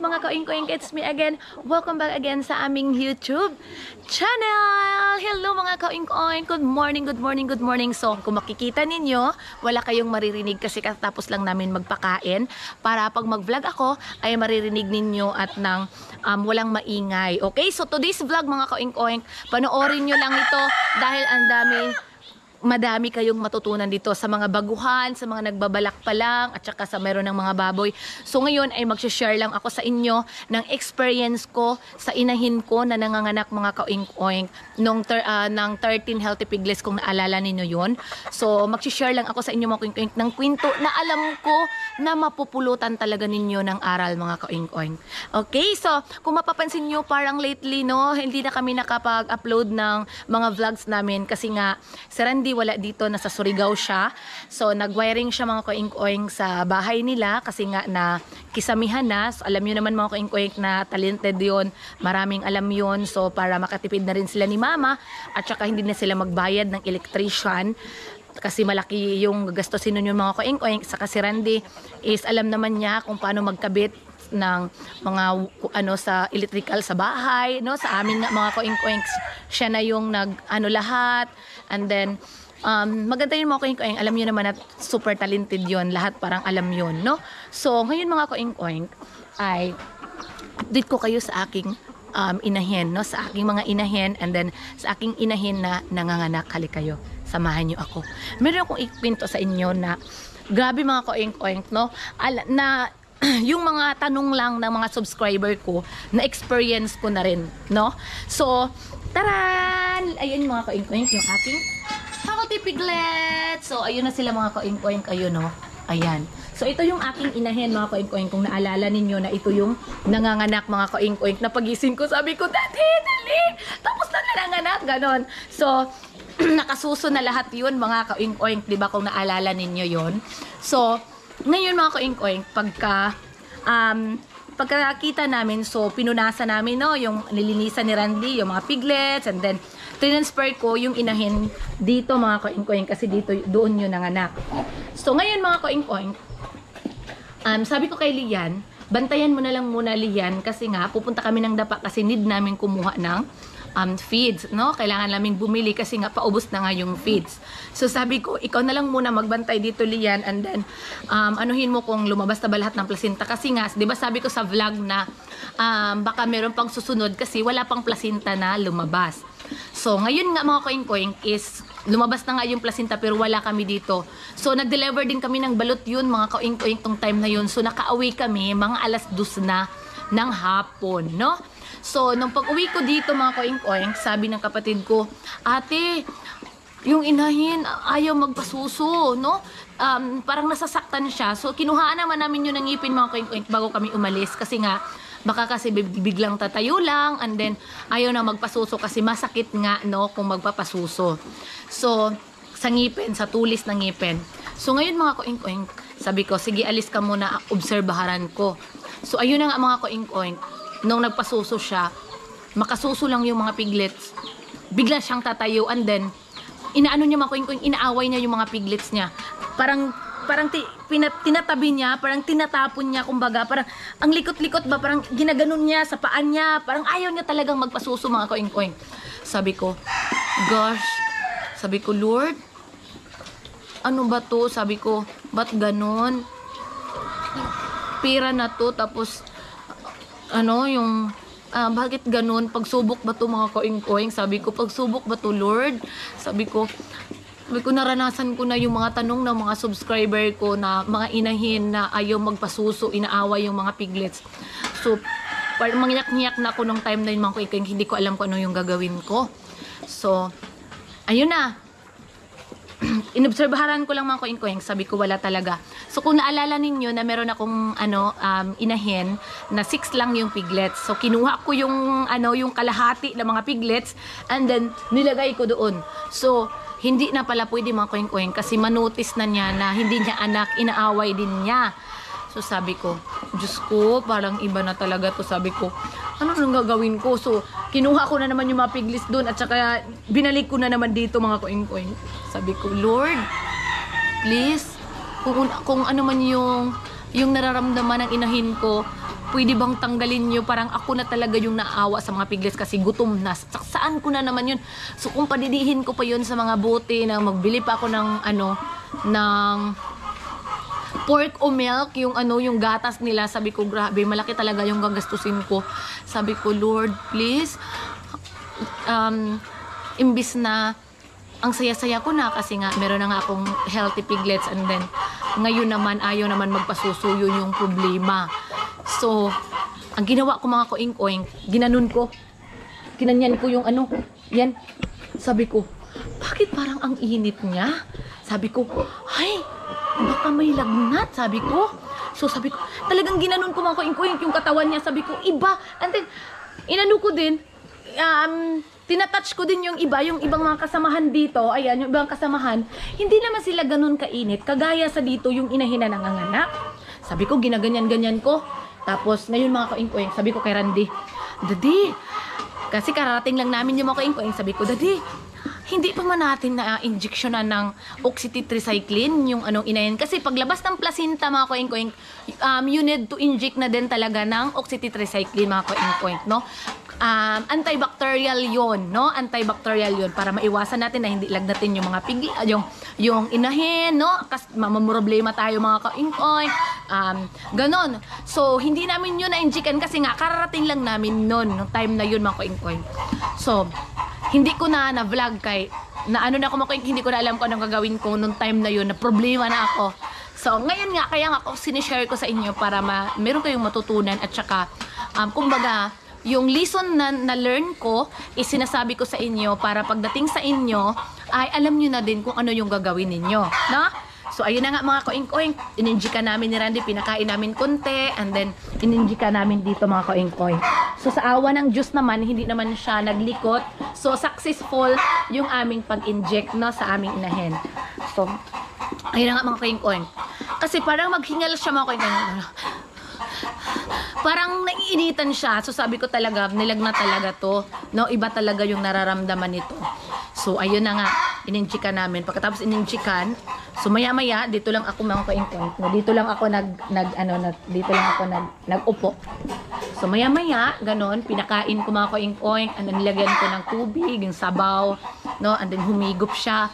mga ka-oink-oink, it's me again. Welcome back again sa aming YouTube channel. Hello mga ka-oink-oink. Good morning, good morning, good morning. So, kung makikita ninyo, wala kayong maririnig kasi katapos lang namin magpakain. Para pag mag-vlog ako, ay maririnig ninyo at ng walang maingay. Okay? So, today's vlog mga ka-oink-oink, panoorin nyo lang ito dahil ang madami kayong matutunan dito sa mga baguhan, sa mga nagbabalak pa lang, at saka sa meron ng mga baboy. So ngayon ay mag-share lang ako sa inyo ng experience ko sa inahin ko na nanganganak mga ka-oink-oink ng 13 healthy piglets kung naalala ninyo yun. So mag-share lang ako sa inyo mga ka-oink-oink ng kwento na alam ko na mapupulutan talaga ninyo ng aral mga ka-oink-oink. Okay, so kung mapapansin nyo parang lately hindi na kami nakapag-upload ng mga vlogs namin kasi nga si Randy wala dito, nasa Surigao siya. So, nag-wiring siya mga ka-oink-oink sa bahay nila kasi nga na kisamihan na. So, alam nyo naman mga ka-oink-oink na talented yon, maraming alam yon. So, para makatipid na rin sila ni mama at saka hindi na sila magbayad ng electrician kasi malaki yung gastusin nun yung mga ka-oink-oink. Saka si Randy is alam naman niya kung paano magkabit ng mga sa electrical sa bahay, sa amin nga mga ka-oink-oink siya na yung lahat. And then maganda yun mga ka-oink-oink, alam nyo naman at super talented yon, lahat parang alam yun, no? So ngayon mga ka-oink-oink ay update ko kayo sa aking inahin, sa aking mga inahin, and then sa aking inahin na nanganganak. Hali kayo, samahan nyo ako. Meron akong ikwento sa inyo na grabe mga ka-oink-oink, na yung mga tanong lang ng mga subscriber ko na experience ko na rin, So taran! Ayun mga ka-oink-oink, yung aking healthy piglet. So ayun na sila mga ka-oink-oink, ayun ayan. So ito yung aking inahin mga ka-oink-oink. Kung naalala ninyo na ito yung nanganganak mga ka-oink-oink, na pagising ko sabi ko, Daddy, dali! Tapos na nanganganak, ganon. So nakasuso na lahat yun mga ka-oink-oink, diba kung naalala ninyo yon. So ngayon mga ka-oink-oink, pagkakita namin, so pinunasan namin yung nilinisan ni Randy, yung mga piglets, and then transfer ko yung inahin dito mga ka-oink-oink kasi doon yun nanganak. So ngayon mga ka-oink-oink, sabi ko kay Lian, bantayan mo na lang muna Lian kasi nga pupunta kami ng dapa kasi need namin kumuha ng feeds, kailangan namin bumili kasi nga paubos na nga yung feeds. So sabi ko, ikaw na lang muna magbantay dito Lian, and then anuhin mo kung lumabas na ba lahat ng placenta kasi nga, 'di ba sabi ko sa vlog na baka meron pang susunod kasi wala pang placenta na lumabas. So ngayon nga mga ka-oink-oink is lumabas na nga yung placenta pero wala kami dito. So nag-deliver din kami ng balot yun mga ka-oink-oink tong time na yun. So nakauwi kami mga 2:00 na ng hapon, So, nung pag-uwi ko dito mga ka-oink-oink, sabi ng kapatid ko, ate, yung inahin, ayaw magpasuso, parang nasasaktan siya. So, kinuhaan naman namin yun ng ngipin mga ka-oink-oink bago kami umalis. Kasi nga, baka kasi biglang tatayo lang, and then, ayaw na magpasuso kasi masakit nga, kung magpapasuso. So, sa ngipin, sa tulis ng ngipin. So, ngayon mga ka-oink-oink, sabi ko, sige, alis ka muna, obserbaharan ko. So, ayun na nga mga ka-oink-oink. Nung nagpasuso siya, makasuso lang yung mga piglets, bigla siyang tatayo, and then inaano niya mga ka-oink-oink, inaaway niya yung mga piglets niya. Parang tinatabi niya, parang tinatapon niya, kumbaga, parang ang likot-likot ba, parang ginaganon niya sa paan niya, parang ayaw niya talagang magpasuso mga ka-oink-oink. Sabi ko, gosh, sabi ko, Lord, ano ba to? Sabi ko, ba't ganon? Pira na to, tapos bakit ganun? Pagsubok ba to mga ka-oink-oink? Sabi ko, pagsubok ba to Lord? Sabi ko, naranasan ko na yung mga tanong ng mga subscriber ko na mga inahin na ayaw magpasuso, inaaway yung mga piglets. So, parang mangyak-nyak na ako nung time na yung mga ka-oink-oink, hindi ko alam kung ano yung gagawin ko. So, ayun na. Inobserbaharan ko lang mga ka-oink-oink, sabi ko wala talaga. So kung naalala ninyo na meron akong inahin na 6 lang yung piglets. So kinuha ko yung kalahati ng mga piglets, and then nilagay ko doon. So hindi na pala pwede mga ka-oink-oink kasi manotice na niya na hindi niya anak, inaaway din niya. So sabi ko, Diyos ko, parang iba na talaga to. Sabi ko, ano nang gagawin ko? So kinuha ko na naman yung mga piglets doon at saka binalik ko na naman dito mga ka-oink-oink. Sabi ko, Lord, please, kung ano man yung nararamdaman ng inahin ko, pwede bang tanggalin nyo? Parang ako na talaga yung naawa sa mga piglets kasi gutom na. Saan ko na naman yun? So kung padidihin ko pa yun sa mga bote na magbili pa ako ng ng pork o milk, yung gatas nila, sabi ko, grabe, malaki talaga yung gagastusin ko. Sabi ko, Lord, please, imbis na ang saya-saya ko na kasi nga meron na nga akong healthy piglets, and then ngayon naman ayaw naman magpasusuyo yung problema. So, ang ginawa ko mga koing-koing, ginanon ko, kinanyan ko yung yan. Sabi ko, bakit parang ang init niya? Sabi ko, ay, baka may lagnat, sabi ko. So sabi ko, talagang ginanon ko mga koing-koing yung katawan niya, sabi ko, iba. And then, inano ko din, tinatouch ko din yung ibang mga kasamahan dito, ayan, yung ibang kasamahan, hindi naman sila ganun kainit, kagaya sa dito yung inahin na nanganganak. Sabi ko, ginaganyan-ganyan ko. Tapos, ngayon mga koing-koing, sabi ko kay Randy, Daddy, kasi kararating lang namin yung mga koing-koing, sabi ko, Daddy, hindi pa man natin na-injectionan ng oxytetracycline yung inahin. Kasi paglabas ng placenta mga koing-koing, you need to inject na din talaga ng oxytetracycline mga koing-koing, no? Antibacterial yon, no? Antibacterial yon para maiwasan natin na hindi lagnatin yung mga yung inahin, no? Kasi mamumroblema tayo mga koing-koing. Ganon. So, hindi namin yun na-injectan kasi nga kararating lang namin noon, no time na yun mga koing-koing. So, hindi ko na-vlog kay na ako hindi ko na alam kung anong gagawin ko nung time na yun, na problema na ako. So, ngayon nga, kaya nga ako sinishare ko sa inyo para meron kayong matutunan at saka, kumbaga, yung lesson na learn ko, is sinasabi ko sa inyo para pagdating sa inyo, ay alam nyo na din kung ano yung gagawin ninyo. No? So, ayun na nga mga koing-koing, ininjika namin ni Randy, pinakain namin konti, and then, ininjika namin dito mga koing-koing. So, sa awa ng Diyos naman, hindi naman siya naglikot. So, successful yung aming pag-inject, no, sa aming inahin. So, ayun na nga mga koing-koing. Kasi parang maghingal siya mga koing-koing. Parang naiinitan siya. So, sabi ko talaga, nilagnat talaga to. No, iba talaga yung nararamdaman nito. So, ayun na nga, ininjikan namin. Pagkatapos ininjikan, so maya-maya, dito lang ako mga koing-koing. Dito lang ako nag-upo. So, maya-maya, ganon, pinakain ko mga koing-koing, and then nilagyan ko ng tubig, yung sabaw, no, and then humigop siya.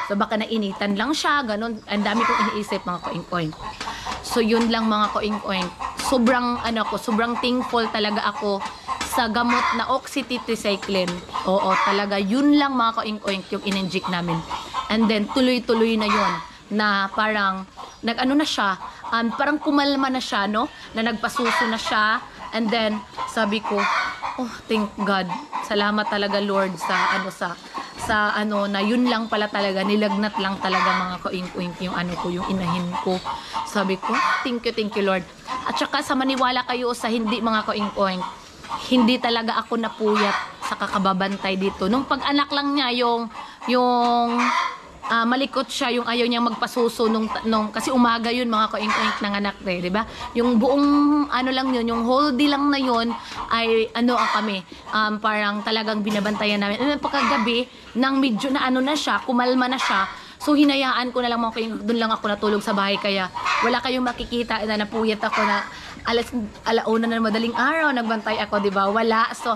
So, baka nainitan lang siya, ganon. Ang dami kong iniisip mga koing-koing. So, yun lang mga koing-koing. Sobrang thankful talaga ako sa gamot na oxytetracycline. Oo, talaga, yun lang mga koing-koing yung in-inject namin. And then, tuloy-tuloy na yun, na parang, na siya, parang kumalma na siya, no? Na nagpasuso na siya. And then, sabi ko, oh, thank God. Salamat talaga, Lord, na yun lang pala talaga, nilagnat lang talaga mga koing-koing yung inahin ko. Sabi ko, thank you, Lord. At saka sa maniwala kayo sa hindi mga koing-koing, hindi talaga ako napuyat sa kakababantay dito. Nung pag-anak lang niya, yung malikot siya, yung ayaw niya magpasuso nung kasi umaga yun mga koing-koing ng anak, di ba? Yung buong lang yun, yung whole day lang na yun ay kami, parang talagang binabantayan namin. And then pagkagabi, nang medyo na na siya, kumalma na siya. So hinayaan ko na lang mga koing, doon lang ako natulog sa bahay, kaya wala kayong makikita na napuyat ako na alauna na madaling araw, nagbantay ako, di ba? Wala. So,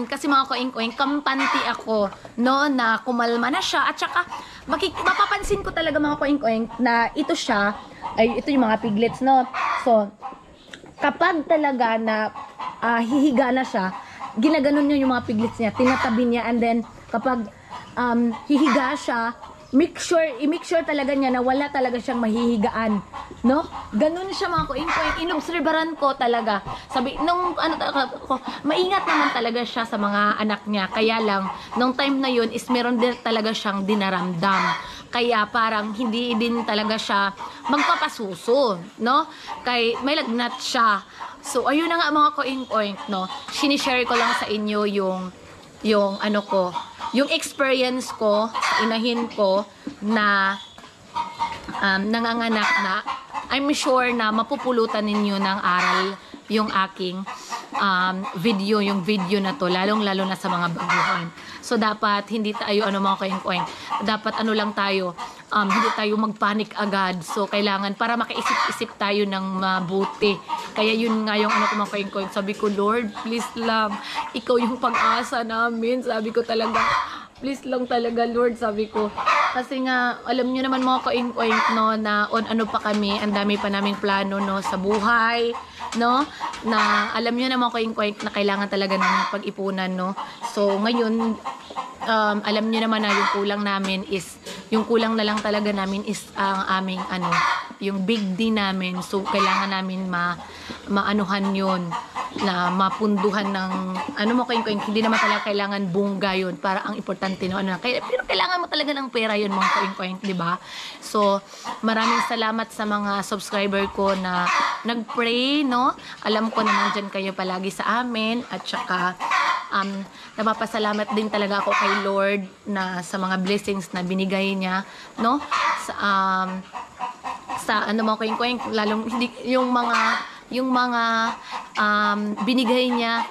kasi mga koing-koing, kampante ako, no, na kumalma na siya. At saka, mapapansin ko talaga mga koing-koing na ito yung mga piglets, no? So, kapag talaga na hihiga na siya, ginaganon niya yung mga piglets niya, tinatabi niya, and then, kapag hihiga siya, i-make sure talaga niya na wala talaga siyang mahihigaan, no? Ganun siya mga koing-koing. Inobserbaran ko talaga. Sabi, maingat naman talaga siya sa mga anak niya. Kaya lang, nung time na yun, is meron din talaga siyang dinaramdam. Kaya parang hindi din talaga siya magpapasuso, no? Kay may lagnat siya. So, ayun na nga mga koing-koing, no? Sinishare ko lang sa inyo yung yung experience ko sa inahin ko na nanganganak na. I'm sure na mapupulutan ninyo ng aral yung aking video, yung video na to, lalong-lalo na sa mga baguhan. So, dapat hindi tayo, mga koing-koing, dapat lang tayo, hindi tayo magpanik agad. So, kailangan, para makaisip-isip tayo ng mabuti. Kaya yun nga yung mga koing-koing. Sabi ko, Lord, please lang, ikaw yung pag-asa namin. Sabi ko talaga, please lang talaga, Lord, sabi ko. Kasi nga, alam nyo naman mga koing-koing, no, na ano pa kami, ang dami pa naming plano, no, sa buhay, no, na alam nyo naman koing-koing na kailangan talaga namin pag-ipunan, no. So, ngayon, alam nyo naman na yung kulang namin is, yung kulang na lang talaga namin is ang aming, yung big D namin. So, kailangan namin maanuhan yun, na mapunduhan ng, koing-koing, hindi naman talaga kailangan bungga yun, para ang importante, no, pero kailangan mo talaga ng pera yun, mga koing-koing, di ba? So, maraming salamat sa mga subscriber ko na nag-pray, no? Alam ko na nandyan kayo palagi sa amin, at saka, napapasalamat din talaga ako kay Lord na sa mga blessings na binigay niya, no? Sa mga koing-koing, lalong hindi yung mga binigay niya,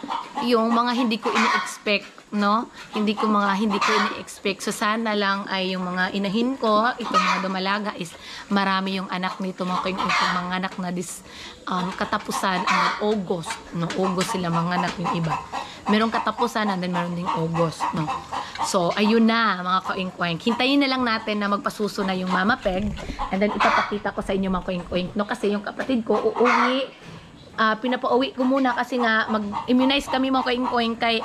yung mga hindi ko ini-expect, no? Hindi ko ini-expect. So, sana lang ay yung mga inahin ko, itong mga dumalaga is marami yung anak nito, mga anak na katapusan ang August, no? August sila mga anak yung iba. Merong katapusan and then meron ding August, no? So, ayun na, mga koing-koing. Hintayin na lang natin na magpasuso na yung Mama Peg, and then ipapakita ko sa inyo, mga koing-koing, no? Kasi yung kapatid ko uuwi, pinapauwi ko muna kasi nga mag-immunize kami, mga koing-koing, kay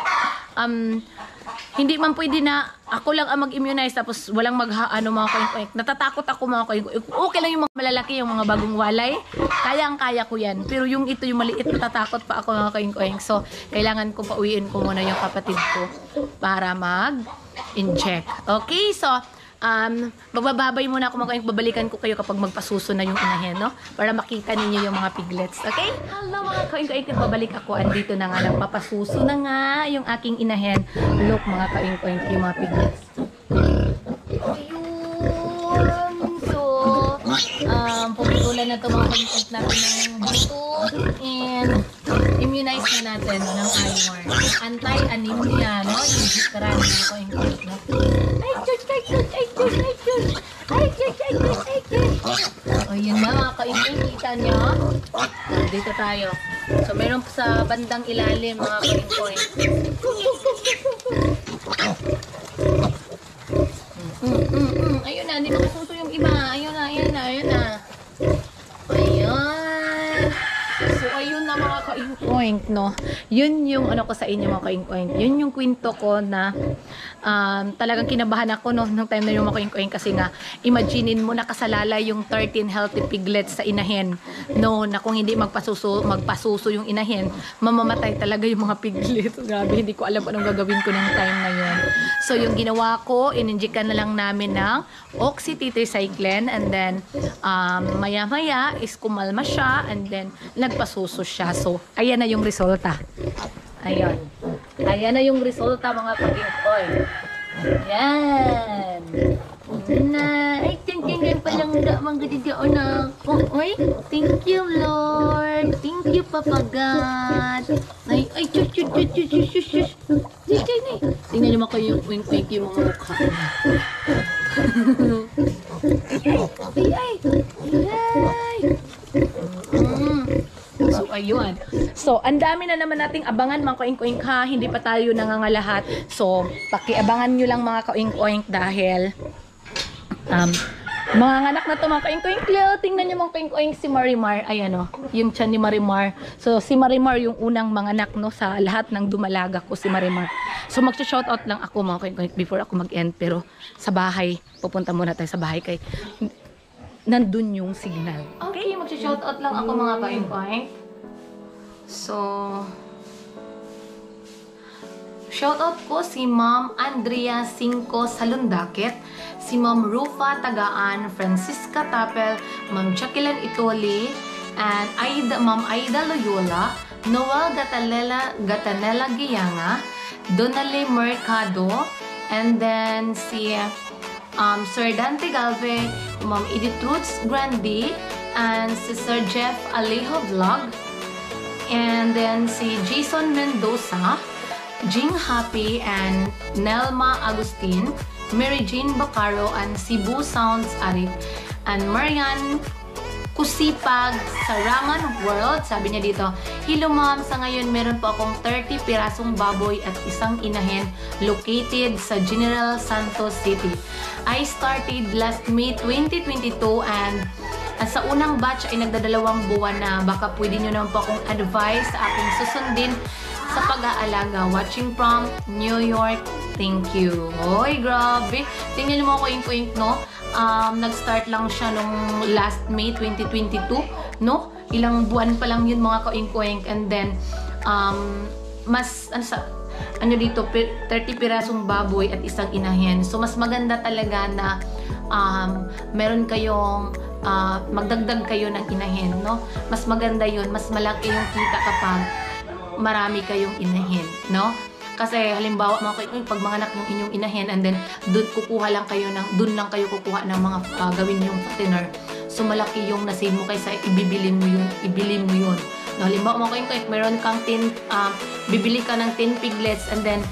hindi man pwede na ako lang ang mag-immunize tapos walang mga koing-koing. Natatakot ako, mga koing-koing. Okay lang yung mga malalaki, yung mga bagong walay, kayang-kaya ko yan, pero yung maliit, natatakot pa ako, mga koing-koing. So, kailangan ko pauwiin ko muna yung kapatid ko para mag-inject. Okay, so magbababay muna ako, mga koing. Babalikan ko kayo kapag magpasuso na yung inahin, no? Para makita ninyo yung mga piglets, okay? Hello, mga koing. Babalik ako. Andito na nga, nagpapasuso na nga yung aking inahin. Look, mga koing, yung mga piglets. Ayun. So, pupitulan na ito, mga koing natin ng buto. And immunize na natin, no, ng IMR. Anti-anemia, no? Yung gitran, mga koing, no? O, yun na, mga kaingin, kita nyo. Dito tayo. So, meron sa bandang ilalim, mga kaingin. Ayun na, hindi makasuso yung iba. Ayun na. Ayun. So, ayun na, mga kaingin, no? Yun yung ko sa inyo, mga kaingin. Yun yung kwento ko na talagang kinabahan ako, no, nung time na yung makoing-koing, kasi nga imaginein mo nakasalala yung 13 healthy piglets sa inahin, no, na kung hindi magpasuso yung inahin, mamamatay talaga yung mga piglets. Grabe, hindi ko alam anong gagawin ko ng time na yun. So, yung ginawa ko, ininjikan na lang namin ng oxytetracycline, and then maya-maya is kumalma siya, and then nagpasuso siya. So, ayan na yung resulta. Ayan na yung resulta, mga pag-inkoy. Yan. Na, ay, thank you palang mga gadidiyo na. Oy, thank you, Lord. Thank you, Papa God. Ay, shush. Tingnan niyo mga yung wink-wink yung mga mukha. Ay. So, ayun. So, ang dami na naman nating abangan, mga kaing-koing, ha. Hindi pa tayo nangangalahat. So, pakiabangan nyo lang, mga kaing-koing, dahil mga anak na to, mga kaing-koing. Tingnan nyo, mga kaing-koing, si Marimar. Ayan, o. Yung tiyan ni Marimar. So, si Marimar yung unang mga anak, no, sa lahat ng dumalaga ko, si Marimar. So, mag-shoutout lang ako, mga kaing-koing, before ako mag-end. Pero, sa bahay, pupunta muna tayo sa bahay kay nandun yung signal. Okay, mag-shoutout lang ako, mga kaing-koing. So, shoutout ko si Ma'am Andrea Cinco Salundakit, si Ma'am Rufa Tagaan, Francisca Tapel, Ma'am Jacqueline Itoli, and Ma'am Aida Loyola, Noel Gatanela Giyanga, Donale Mercado, and then si Sir Dante Galve, Ma'am Edith Roots Grandi, and si Sir Jeff Alejo Vlog, And then si Jason Mendoza, Jing Happy and Nelma Agustin, Mary Jane Bacaro and Cebu Sounds Arif, and Marian Kusipag sa Raman World. Sabi niya dito, "Hello ma'am, sa ngayon meron po akong 30 pirasong baboy at isang inahin located sa General Santos City. I started last May 2022 and sa unang batch ay nagdadalawang buwan na. Baka pwede nyo naman po akong advice sa aking susundin sa pag-aalaga. Watching from New York. Thank you." Oy, grabe. Tingnan mo ako ink no? Nag-start lang siya nung last May 2022, no? Ilang buwan pa lang yun mga ka-oink-oink. And then, dito, 30 pirasong baboy at isang inahin. So, mas maganda talaga na meron kayong magdagdag kayo ng inahin, no? Mas maganda yun, mas malaki yung kita kapag marami kayong inahin, no? Kasi halimbawa pag manganak yung inyong inahin and then doon lang kayo kukuha ng mga gawin yung fattener. So malaki yung nasave mo kaysa ibili mo yun. No, halimbawa meron kang bibili ka ng 10 piglets and then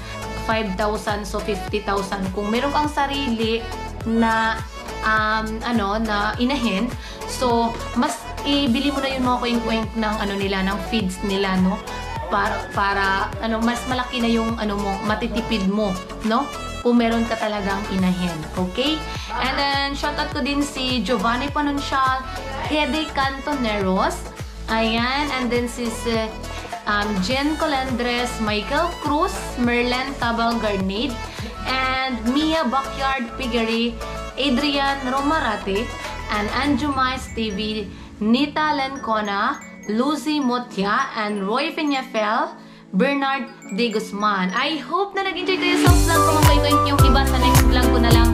5,000, so 50,000. Kung meron kang sarili na na inahin, so mas ibili mo na yun mga kuing-kuing ng ng feeds nila, no? Para mas malaki na yung matitipid mo, no? Kung meron ka talagang inahin. Okay? And then shoutout ko din si Giovanni Panuncial, Hede Cantoneros. Ayan, and then si Jen Colendres, Michael Cruz, Merlin Tabal Garnade, and Mia Backyard Piggery, Adrian Romarate, and Anjumais TV, Nita Lencona, Lucy Motia, and Roy Peñafel, Bernard De Guzman. I hope na nag-enjoy kayo sa vlog ko mga kayo. Yung iba sa next vlog ko na lang